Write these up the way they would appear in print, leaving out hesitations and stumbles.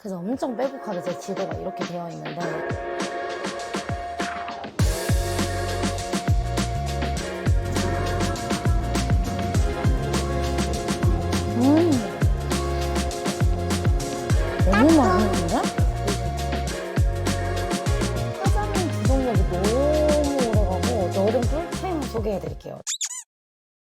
그래서 엄청 빼곡하게 제 지도가 이렇게 되어 있는데 음 너무 맛있는데? 화장 지속력이 너무 오래가고 여름 꿀템 소개해드릴게요.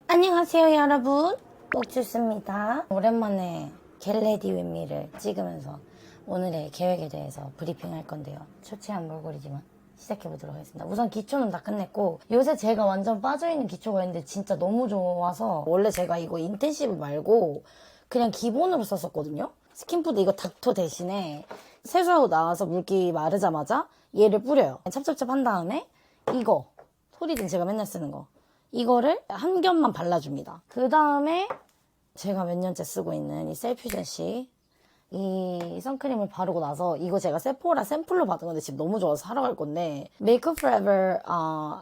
안녕하세요 여러분, 옥주스입니다. 오랜만에 겟레디 윗미를 찍으면서 오늘의 계획에 대해서 브리핑할 건데요. 초췌한 몰골이지만 시작해보도록 하겠습니다. 우선 기초는 다 끝냈고, 요새 제가 완전 빠져있는 기초가 있는데 진짜 너무 좋아서, 원래 제가 이거 인텐시브 말고 그냥 기본으로 썼었거든요. 스킨푸드 이거 닥터 대신에 세수하고 나와서 물기 마르자마자 얘를 뿌려요. 찹찹찹 한 다음에 이거 소리든 제가 맨날 쓰는 거 이거를 한 겹만 발라줍니다. 그 다음에 제가 몇 년째 쓰고 있는 이 셀퓨전시 이 선크림을 바르고 나서, 이거 제가 세포라 샘플로 받은 건데 지금 너무 좋아서 사러 갈 건데, 메이크업 포레버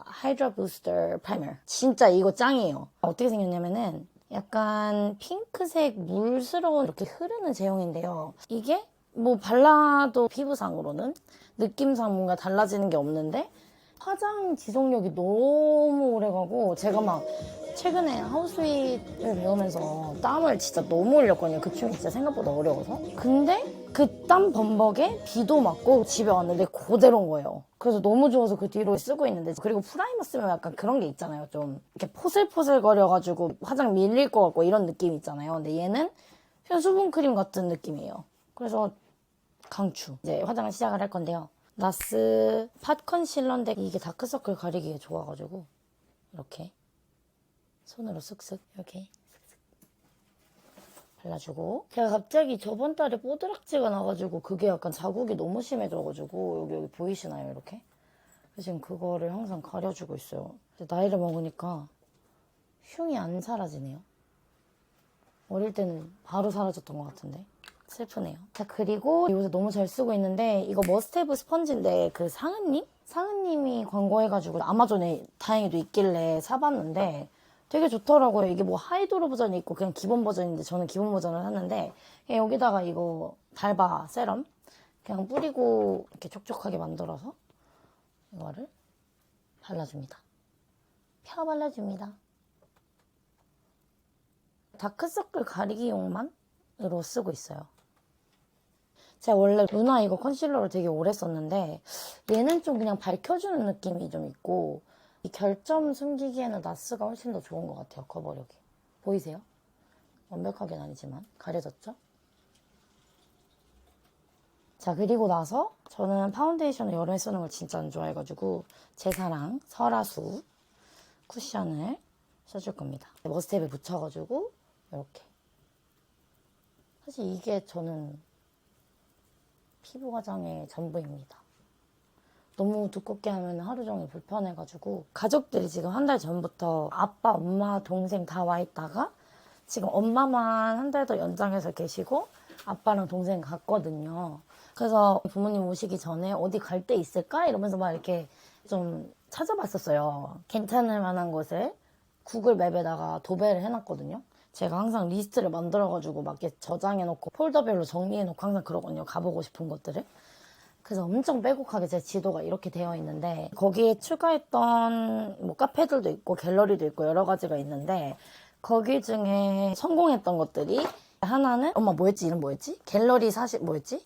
하이드라 부스터 프라이머, 진짜 이거 짱이에요. 어떻게 생겼냐면은 약간 핑크색 물스러운 이렇게 흐르는 제형인데요. 이게 뭐 발라도 피부상으로는 느낌상 뭔가 달라지는 게 없는데 화장 지속력이 너무 오래가고, 제가 막 최근에 하우스윗을 배우면서 땀을 진짜 너무 흘렸거든요. 그 춤이 진짜 생각보다 어려워서. 근데 그 땀 범벅에 비도 맞고 집에 왔는데 그대로인 거예요. 그래서 너무 좋아서 그 뒤로 쓰고 있는데, 그리고 프라이머 쓰면 약간 그런 게 있잖아요. 좀 이렇게 포슬포슬 거려가지고 화장 밀릴 것 같고 이런 느낌 있잖아요. 근데 얘는 그냥 수분크림 같은 느낌이에요. 그래서 강추. 이제 화장을 시작을 할 건데요. 나스 팟 컨실러인데 이게 다크서클 가리기에 좋아가지고 이렇게 손으로 쓱쓱 이렇게 발라주고, 제가 갑자기 저번 달에 뽀드락지가 나가지고 그게 약간 자국이 너무 심해져가지고 여기 보이시나요? 이렇게. 그래서 지금 그거를 항상 가려주고 있어요. 나이를 먹으니까 흉이 안 사라지네요. 어릴 때는 바로 사라졌던 것 같은데 슬프네요. 자, 그리고 요새 너무 잘 쓰고 있는데, 이거 머스테브 스펀지인데 그 상은님이 광고해가지고 아마존에 다행히도 있길래 사봤는데 되게 좋더라고요. 이게 뭐 하이도로 버전이 있고 그냥 기본 버전인데, 저는 기본 버전을 샀는데, 그냥 여기다가 이거 달바 세럼 그냥 뿌리고 이렇게 촉촉하게 만들어서 이거를 발라줍니다. 펴 발라줍니다. 다크서클 가리기용만으로 쓰고 있어요. 제가 원래 루나 이거 컨실러를 되게 오래 썼는데, 얘는 좀 그냥 밝혀주는 느낌이 좀 있고, 이 결점 숨기기에는 나스가 훨씬 더 좋은 것 같아요. 커버력이. 보이세요? 완벽하게는 아니지만 가려졌죠? 자, 그리고 나서 저는 파운데이션을 여름에 쓰는 걸 진짜 안 좋아해가지고 제 사랑 설화수 쿠션을 써줄 겁니다. 머스테이프에 묻혀가지고 이렇게. 사실 이게 저는 피부 화장의 전부입니다. 너무 두껍게 하면 하루 종일 불편해가지고, 가족들이 지금 한 달 전부터 아빠, 엄마, 동생 다 와 있다가 지금 엄마만 한 달 더 연장해서 계시고 아빠랑 동생 갔거든요. 그래서 부모님 오시기 전에 어디 갈 데 있을까? 이러면서 막 이렇게 좀 찾아봤었어요. 괜찮을 만한 곳을 구글 맵에다가 도배를 해놨거든요. 제가 항상 리스트를 만들어가지고 막 이렇게 저장해놓고 폴더별로 정리해놓고 항상 그러거든요. 가보고 싶은 것들을. 그래서 엄청 빼곡하게 제 지도가 이렇게 되어 있는데, 거기에 추가했던 뭐 카페들도 있고 갤러리도 있고 여러 가지가 있는데, 거기 중에 성공했던 것들이 하나는, 엄마 뭐였지? 이름 뭐였지? 갤러리 40 뭐였지?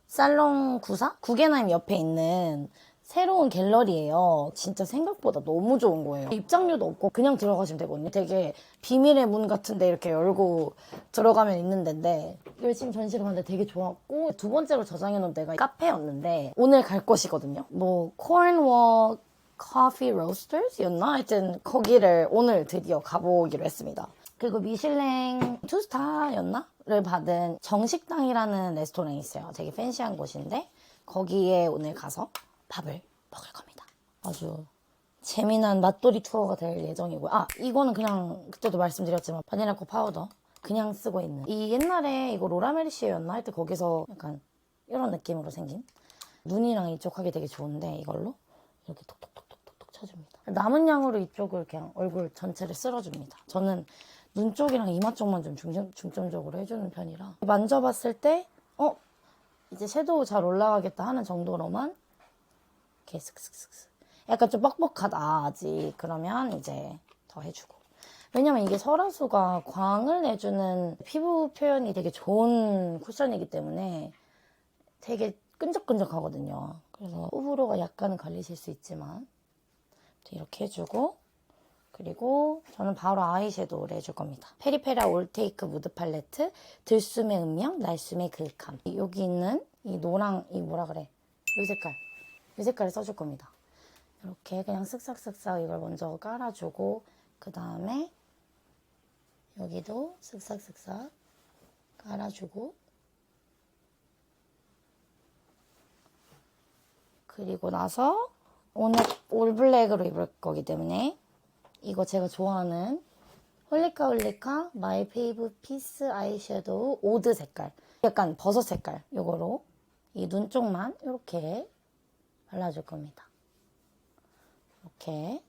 살롱 94? 구겐하임 옆에 있는 새로운 갤러리예요. 진짜 생각보다 너무 좋은 거예요. 입장료도 없고 그냥 들어가시면 되거든요. 되게 비밀의 문 같은데 이렇게 열고 들어가면 있는 데인데, 열심히 전시를 봤는데 되게 좋았고, 두 번째로 저장해놓은 데가 카페였는데 오늘 갈 곳이거든요. 뭐 코र्न월 커피 로스터스였나? 하여튼 거기를 오늘 드디어 가보기로 했습니다. 그리고 미슐랭 투스타였나?를 받은 정식당이라는 레스토랑이 있어요. 되게 팬시한 곳인데 거기에 오늘 가서 밥을 먹을 겁니다. 아주 재미난 맛돌이 투어가 될 예정이고요. 아, 이거는 그냥 그때도 말씀드렸지만 바닐라코 파우더 그냥 쓰고 있는, 이 옛날에 이거 로라메르시에였나 할 때 거기서 약간 이런 느낌으로 생긴, 눈이랑 이쪽 하기 되게 좋은데 이걸로 이렇게 톡톡톡톡톡 쳐줍니다. 남은 양으로 이쪽을 그냥 얼굴 전체를 쓸어줍니다. 저는 눈 쪽이랑 이마 쪽만 좀 중점적으로 해주는 편이라 만져봤을 때 이제 섀도우 잘 올라가겠다 하는 정도로만 이렇게 슥슥슥슥. 약간 좀 뻑뻑하다 아직. 그러면 이제 더 해주고. 왜냐면 이게 설화수가 광을 내주는 피부 표현이 되게 좋은 쿠션이기 때문에 되게 끈적끈적하거든요. 그래서 호불호가 약간은 갈리실 수 있지만 이렇게 해주고, 그리고 저는 바로 아이섀도우를 해줄 겁니다. 페리페라 올테이크 무드 팔레트, 들숨의 음영, 날숨의 그윽함. 여기 있는 이 노랑, 이 뭐라 그래, 이 색깔을 써줄 겁니다. 이렇게 그냥 쓱싹쓱싹 이걸 먼저 깔아주고, 그 다음에 여기도 쓱싹쓱싹 깔아주고, 그리고 나서 오늘 올블랙으로 입을 거기 때문에 이거 제가 좋아하는 홀리카 마이 페이브 피스 아이섀도우 오드 색깔, 약간 버섯 색깔, 요거로 이 눈 쪽만 이렇게 발라줄 겁니다. 이렇게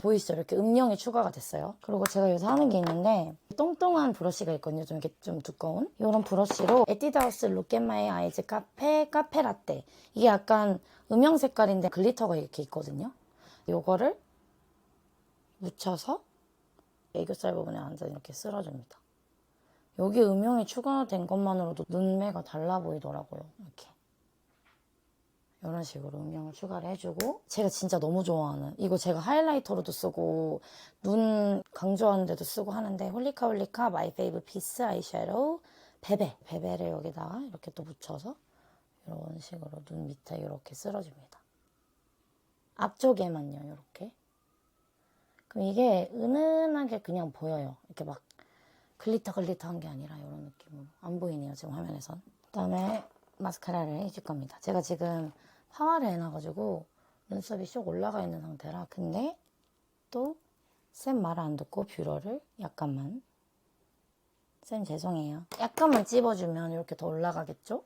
보이시죠? 이렇게 음영이 추가가 됐어요. 그리고 제가 요새 하는 게 있는데 똥똥한 브러쉬가 있거든요. 좀 이렇게 좀 두꺼운 이런 브러쉬로 에뛰드하우스 룩앤마이 아이즈 카페 라떼, 이게 약간 음영 색깔인데 글리터가 이렇게 있거든요. 요거를 묻혀서 애교살 부분에 완전 이렇게 쓸어줍니다. 여기 음영이 추가된 것만으로도 눈매가 달라 보이더라고요. 이렇게 이런 식으로 음영을 추가를 해주고, 제가 진짜 너무 좋아하는, 이거 제가 하이라이터로도 쓰고 눈 강조하는 데도 쓰고 하는데, 홀리카 마이 페이브 피스 아이섀도우 베베를 여기다가 이렇게 또 묻혀서 이런 식으로 눈 밑에 이렇게 쓸어줍니다. 앞쪽에만요. 이렇게. 그럼 이게 은은하게 그냥 보여요. 이렇게 막 글리터한 게 아니라 이런 느낌으로. 안 보이네요, 지금 화면에선. 그 다음에 마스카라를 해줄 겁니다. 제가 지금 파마를 해놔가지고 눈썹이 쭉 올라가 있는 상태라. 근데 또 쌤 말 안 듣고 뷰러를 약간만, 쌤 죄송해요, 약간만 찝어주면 이렇게 더 올라가겠죠?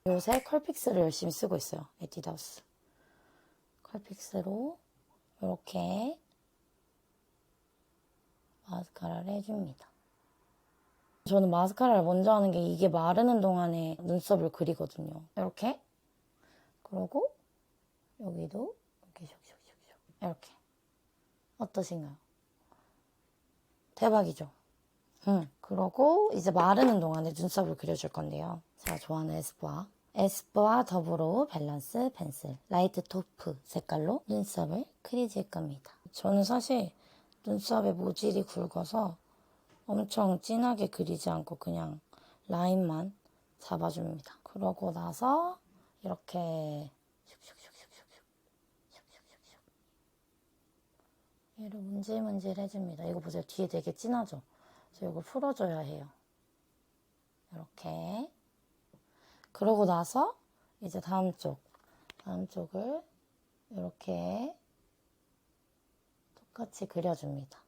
요새 컬픽스를 열심히 쓰고 있어요. 에뛰드하우스 컬픽스로 이렇게 마스카라를 해줍니다. 저는 마스카라를 먼저 하는 게 이게 마르는 동안에 눈썹을 그리거든요. 이렇게. 그리고 여기도 이렇게 슉슉슉슉 이렇게. 어떠신가요? 대박이죠? 그러고 이제 마르는 동안에 눈썹을 그려줄 건데요. 제가 좋아하는 에스쁘아 더블로우 밸런스 펜슬 라이트 토프 색깔로 눈썹을 그려줄 겁니다. 저는 사실 눈썹에 모질이 굵어서 엄청 진하게 그리지 않고 그냥 라인만 잡아줍니다. 그러고 나서 이렇게 슉슉슉슉슉슉슉슉슉슉 얘를 문질문질 해줍니다. 이거 보세요. 뒤에 되게 진하죠? 그래서 이거 풀어줘야 해요. 이렇게. 그러고 나서 이제 다음 쪽을 이렇게 똑같이 그려줍니다.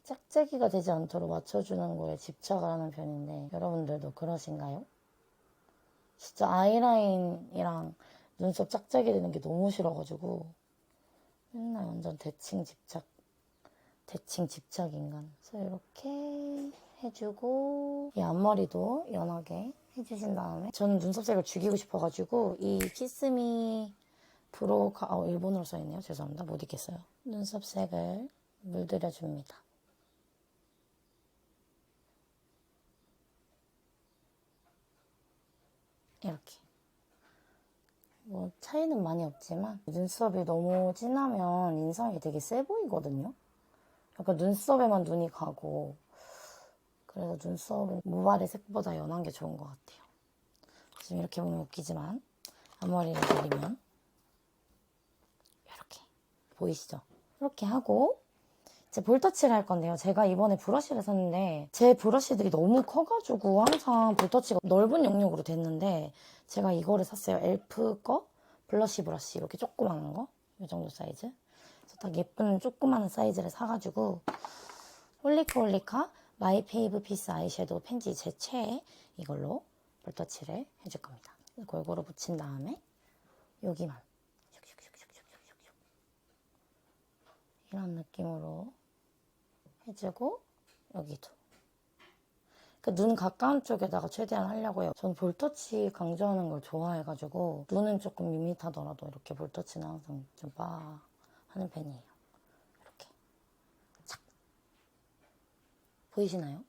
짝짝이가 되지 않도록 맞춰주는 거에 집착을 하는 편인데, 여러분들도 그러신가요? 진짜 아이라인이랑 눈썹 짝짝이 되는 게 너무 싫어가지고 맨날 완전 대칭 집착 인간. 그래서 이렇게 해주고, 이 앞머리도 연하게 해주신 다음에, 저는 눈썹색을 죽이고 싶어가지고 이 키스미 브로우 일본어로 써있네요. 죄송합니다. 못 읽겠어요. 눈썹색을 물들여줍니다. 이렇게. 뭐 차이는 많이 없지만 눈썹이 너무 진하면 인상이 되게 세 보이거든요. 약간 눈썹에만 눈이 가고, 그래서 눈썹은 모발의 색보다 연한 게 좋은 것 같아요. 지금 이렇게 보면 웃기지만 앞머리를 그리면 이렇게 보이시죠? 이렇게 하고 이제 볼터치를 할 건데요. 제가 이번에 브러쉬를 샀는데 제 브러쉬들이 너무 커가지고 항상 볼터치가 넓은 영역으로 됐는데, 제가 이거를 샀어요. 엘프 거 블러쉬 브러쉬, 이렇게 조그마한 거, 이 정도 사이즈. 그래서 딱 예쁜 조그마한 사이즈를 사가지고 홀리카 마이 페이브 피스 아이섀도우 펜지 제 최애 이걸로 볼터치를 해줄 겁니다. 골고루 붙인 다음에 여기만 슉슉슉슉슉슉슉 이런 느낌으로 해주고, 여기도 그 눈 가까운 쪽에다가 최대한 하려고 해요. 저는 볼터치 강조하는 걸 좋아해가지고 눈은 조금 밋밋하더라도 이렇게 볼터치는 항상 좀 빠 하는 편이에요. 이렇게 착 보이시나요?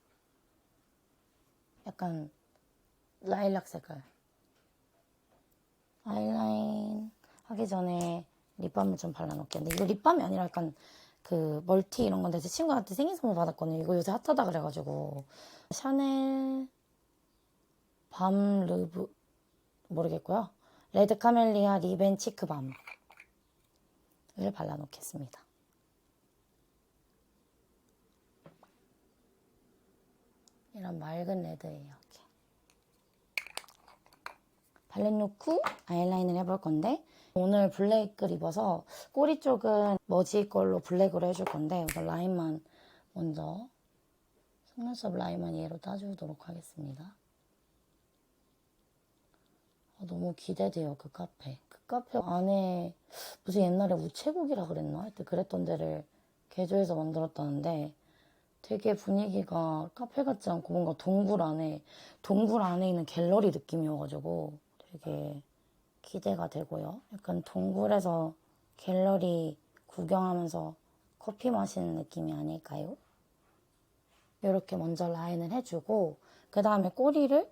약간 라일락 색깔. 아이라인 하기 전에 립밤을 좀 발라놓겠는데 이거 립밤이 아니라 약간 그 멀티 이런 건데 제 친구한테 생일 선물 받았거든요. 이거 요새 핫하다 그래가지고 샤넬 밤 르브 모르겠고요. 레드 카멜리아 립앤 치크 밤을 발라놓겠습니다. 이런 맑은 레드예요. 이렇게 발라놓고 아이라인을 해볼 건데 오늘 블랙을 입어서 꼬리 쪽은 머지 걸로 블랙으로 해줄 건데 우선 라인만 먼저 속눈썹 라인만 얘로 따주도록 하겠습니다. 너무 기대돼요. 그 카페. 그 카페 안에 무슨 옛날에 우체국이라 그랬나? 하여튼 그랬던 데를 개조해서 만들었다는데 되게 분위기가 카페 같지 않고 뭔가 동굴 안에 있는 갤러리 느낌이어가지고 되게 기대가 되고요. 약간 동굴에서 갤러리 구경하면서 커피 마시는 느낌이 아닐까요? 이렇게 먼저 라인을 해주고 그 다음에 꼬리를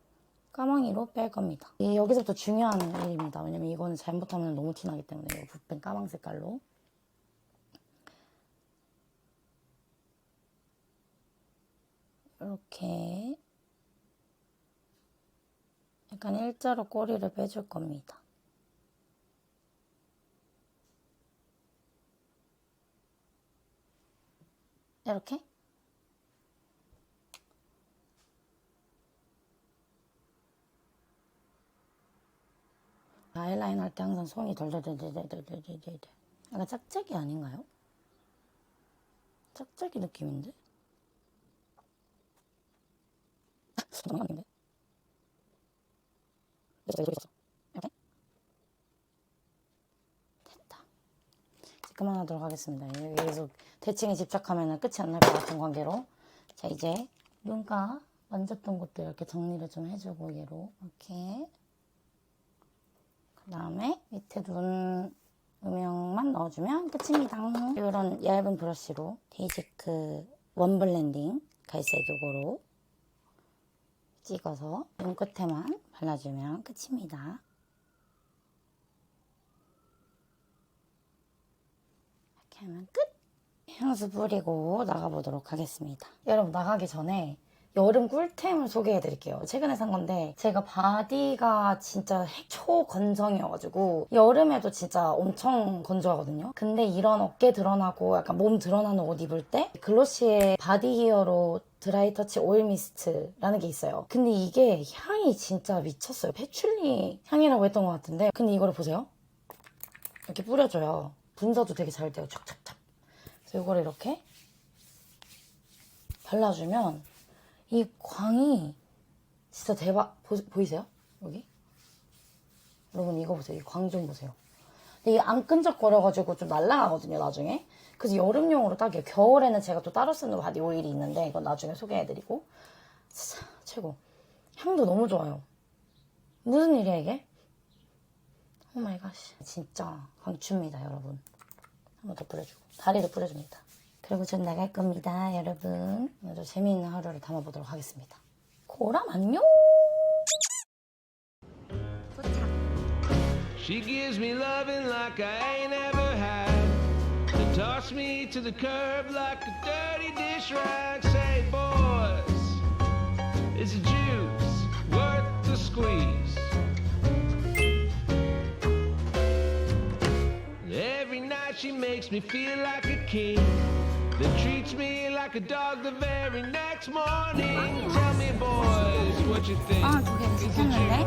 까망이로 뺄 겁니다. 여기서부터 중요한 일입니다. 왜냐면 이거는 잘못하면 너무 티나기 때문에 이 붓펜 까망 색깔로 이렇게 약간 일자로 꼬리를 빼줄 겁니다. 이렇게 아이라인 할 때 항상 손이 덜덜덜덜덜덜덜덜 약간 짝짝이 아닌가요? 짝짝이 느낌인데? 너무 아닌데? 이렇게 됐다. 이제 그만하도록 하겠습니다. 여기서 대칭에 집착하면 끝이 안 날 것 같은 관계로 자 이제 눈가 만졌던 곳도 이렇게 정리를 좀 해주고 얘로 이렇게 그 다음에 밑에 눈 음영만 넣어주면 끝입니다. 이런 얇은 브러쉬로 데이지크 원 블렌딩 갈색 요거로 찍어서 눈 끝에만 발라주면 끝입니다. 이렇게 하면 끝! 향수 뿌리고 나가보도록 하겠습니다. 여러분 나가기 전에 여름 꿀템을 소개해드릴게요. 최근에 산 건데 제가 바디가 진짜 초건성이어가지고 여름에도 진짜 엄청 건조하거든요. 근데 이런 어깨 드러나고 약간 몸 드러나는 옷 입을 때 글로시의 바디 히어로 드라이 터치 오일 미스트라는 게 있어요. 근데 이게 향이 진짜 미쳤어요. 패출리 향이라고 했던 것 같은데 근데 이거를 보세요. 이렇게 뿌려줘요. 분사도 되게 잘 돼요. 촥촥촥. 그래서 이거를 이렇게 발라주면 이 광이 진짜 대박. 보이세요? 여기? 여러분 이거 보세요. 이 광 좀 보세요. 근데 이게 안 끈적거려가지고 좀 날아가거든요 나중에. 그래서 여름용으로 딱이에요. 겨울에는 제가 또 따로 쓰는 바디 오일이 있는데 이건 나중에 소개해드리고. 진짜 최고. 향도 너무 좋아요. 무슨 일이야 이게? 오 마이 갓. 진짜 강추입니다 여러분. 한 번 더 뿌려주고 다리도 뿌려줍니다. 그리고 전 나갈 겁니다 여러분. 오늘도 재미있는 하루를 담아보도록 하겠습니다. 고람 안녕. 도착. She gives me loving like I ain't ever had. Then toss me to the curb like a dirty dish rag. Say boys, it's a juice worth the squeeze. Every night she makes me feel like a king. That treats me like a dog the very next morning. Tell me boys what you think. 두 개 시켰는데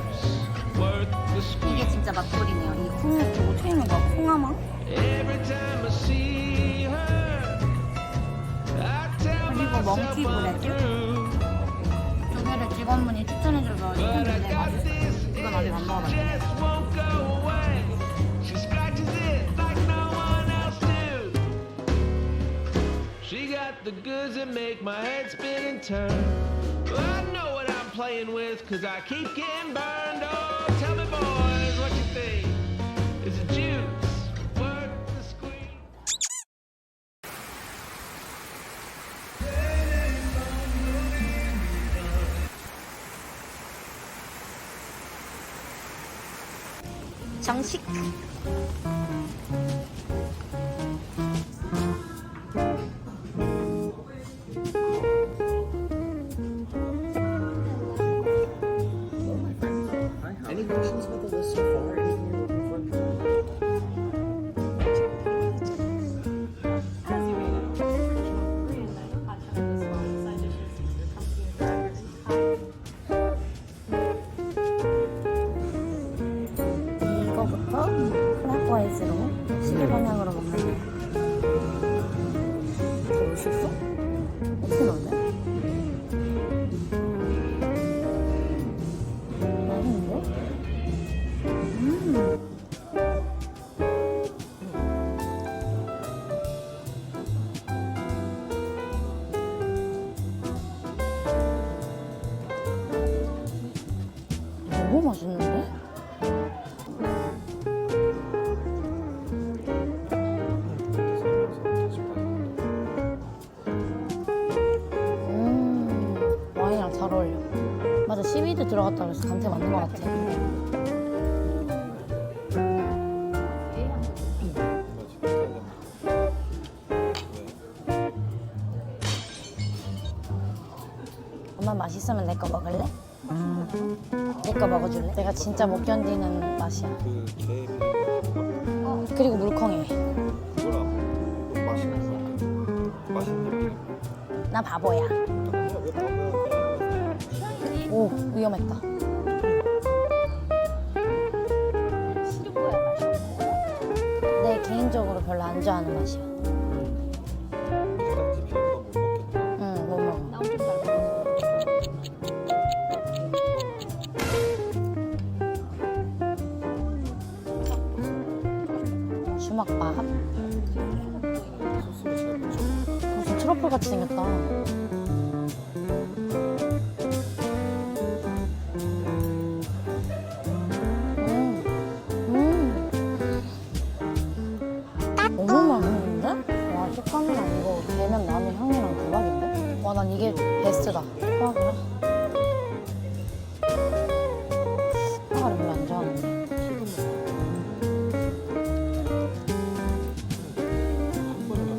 worth the squeeze. 이게 진짜 맛돌이네요. 이 콩, 어떻게 있는 거야? 콩아망? Every time I see her, I tell myself I'm through. 두 개를 직원분이 추천해줘서 시켰는데 맛있어요. 이건 아직 안 먹어봤어요. She got the goods that make my head spin and turn. I know playing with, cause I keep getting burned. Oh, tell me, boys, what you think? Is it juice? Worth the squeeze? 정식. Any questions about the list so far? Anything you're looking for? 이거부터 클락와이즈로 시계 방향으로 먹는 거. 이거 멋있어? 어떻게 넣었냐? 맛있는데? 너무 맛있는데? 와인이랑 잘 어울려. 맞아, 시위드 들어갔다 그래서 감태 맞는 것 같아. 엄마 맛있으면 내 거 먹을래? 내 거 먹어줄래? 내가 진짜 못 견디는 맛이야. 그게 그리고 물컹해. 그거랑 맛있는 거. 맛있는 거. 나 바보야. 왜 바보야? 오, 위험했다. 내 개인적으로 별로 안 좋아하는 맛이야. 딱지 비빔밥 못 먹겠다. 응, 못 먹어. 주먹밥. 소스를 잘 못 쳐. 무슨 트러플 같이 생겼다. 너무 맛있는데? 와, 식감이랑 이거 대면 나는 향이랑 대박인데? 와, 난 이게 베스트다. 대박이야. 사과를 별로 안 좋아하는데. 그래?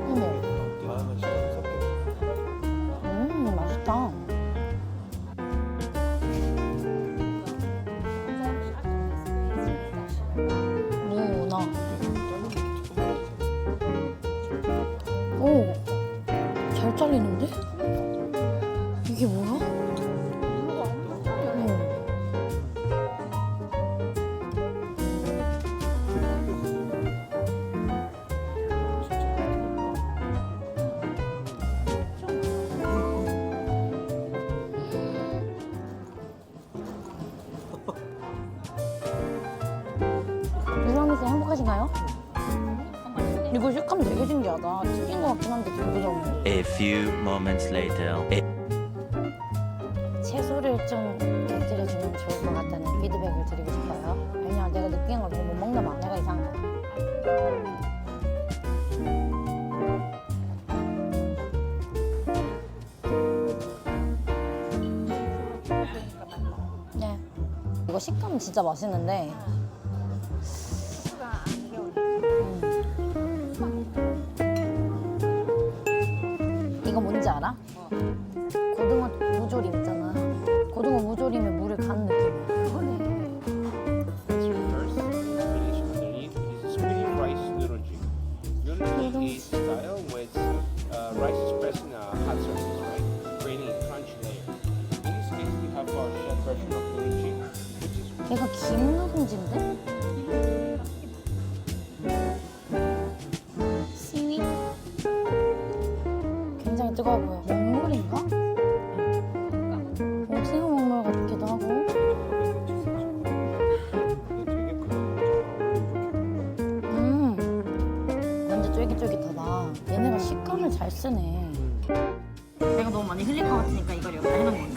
어머, 다양한 식감 섞여. 맛있다. 무나. 오, 잘 잘리는데? 이게 뭐야? 유람이 씨 행복하신가요? 이거 식감 되게 신기하다. 튀긴 것 같긴 한데 되게 부드럽네. A few moments later. 채소를 좀 곁들여주면 좋을 것 같다는 피드백을 드리고 싶어요. 왜냐면 내가 느끼한 걸 너무 못 먹나 봐. 내가 이상한 거. 네. 이거 식감은 진짜 맛있는데 이거 뭔지 알아? 고등어 무조림 있잖아. 고등어 무조림에 물을 간 느낌이야. That's your first finish underneath is squiddy rice noodle. Noodle is style with rice expressed in a hot surface, right? Creating a crunchy layer. In this case, we have our chef version of noodle, which is 얘가 김 누룽지인데? 씨위? 굉장히 뜨거워 보여. 먹물인가? 오징어 먹물 같기도 하고. 쓰네. 내가 너무 많이 흘릴 것 같으니까 이걸 여기다 해놓은 거야.